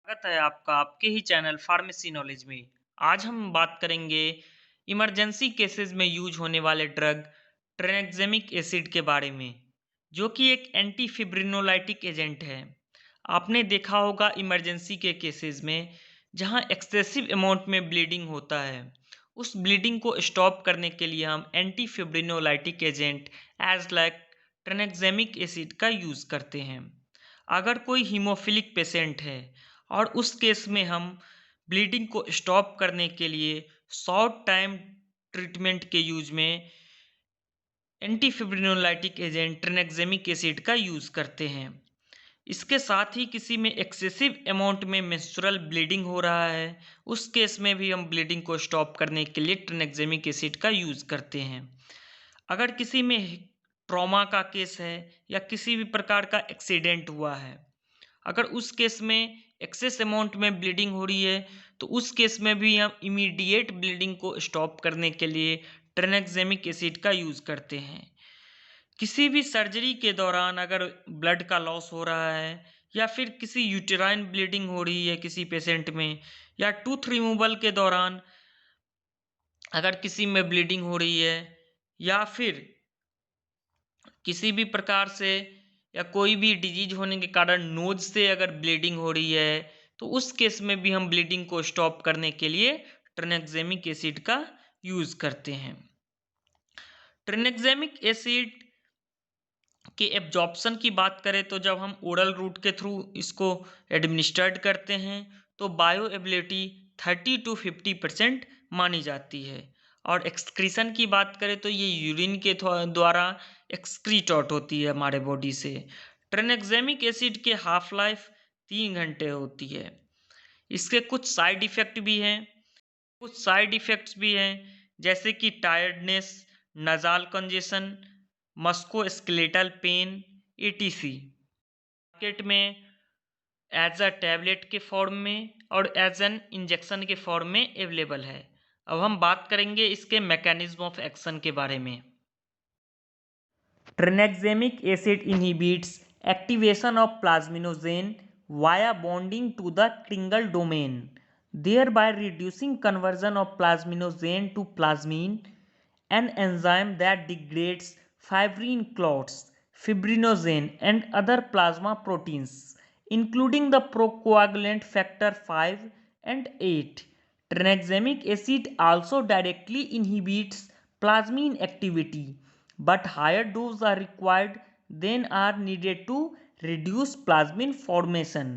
स्वागत है आपका आपके ही चैनल फार्मेसी नॉलेज में। आज हम बात करेंगे इमरजेंसी केसेस में यूज होने वाले ड्रग ट्रेनेक्सेमिक एसिड के बारे में, जो कि एक एंटी फिब्रिनोलाइटिक एजेंट है। आपने देखा होगा इमरजेंसी के केसेस में जहां एक्सेसिव अमाउंट में ब्लीडिंग होता है, उस ब्लीडिंग को स्टॉप करने के लिए हम anti fibrinolytic agent as like tranexamic acid का यूज़ करते हैं। अगर कोई हीमोफिलिक पेशेंट है और उस केस में हम ब्लीडिंग को स्टॉप करने के लिए शॉर्ट टाइम ट्रीटमेंट के यूज में एंटीफिब्रिनोलाइटिक एजेंट ट्रेनेक्सेमिक एसिड का यूज़ करते हैं। इसके साथ ही किसी में एक्सेसिव अमाउंट में मेंस्ट्रुअल ब्लीडिंग हो रहा है, उस केस में भी हम ब्लीडिंग को स्टॉप करने के लिए ट्रेनेक्सेमिक एसिड का यूज़ करते हैं। अगर किसी में ट्रॉमा का केस है या किसी भी प्रकार का एक्सीडेंट हुआ है, अगर उस केस में एक्सेस अमाउंट में ब्लीडिंग हो रही है, तो उस केस में भी हम इमीडिएट ब्लीडिंग को स्टॉप करने के लिए ट्रेनेक्सेमिक एसिड का यूज़ करते हैं। किसी भी सर्जरी के दौरान अगर ब्लड का लॉस हो रहा है या फिर किसी यूटेराइन ब्लीडिंग हो रही है किसी पेशेंट में, या टूथ रिमूवल के दौरान अगर किसी में ब्लीडिंग हो रही है, या फिर किसी भी प्रकार से या कोई भी डिजीज होने के कारण नोज से अगर ब्लीडिंग हो रही है, तो उस केस में भी हम ब्लीडिंग को स्टॉप करने के लिए ट्रेनेक्सेमिक एसिड का यूज़ करते हैं। ट्रेनेक्सेमिक एसिड के एब्जॉर्प्शन की बात करें तो जब हम ओरल रूट के थ्रू इसको एडमिनिस्ट्रेट करते हैं, तो बायो एबिलिटी 30 to 50% मानी जाती है। और एक्सक्रीशन की बात करें तो ये यूरिन के द्वारा एक्सक्रीट आउट होती है हमारे बॉडी से। ट्रेनेक्सेमिक एसिड के हाफ लाइफ 3 घंटे होती है। इसके कुछ साइड इफ़ेक्ट भी हैं, कुछ साइड इफ़ेक्ट्स भी हैं, जैसे कि tiredness, nasal congestion, musculoskeletal pain, ETC. Market में एज अ टैबलेट के फॉर्म में और एज एन इंजेक्शन के फॉर्म में अवेलेबल है। अब हम बात करेंगे इसके मैकेनिज्म ऑफ एक्शन के बारे में। ट्रेनेक्सेमिक acid inhibits activation of plasminogen via bonding to the Kringle domain, thereby reducing conversion of plasminogen to plasmin, an enzyme that degrades fibrin clots, fibrinogen, and other plasma proteins, including the procoagulant factor 5 and 8. Tranexamic acid also directly inhibits plasmin activity, but higher doses are required than are needed to reduce plasmin formation.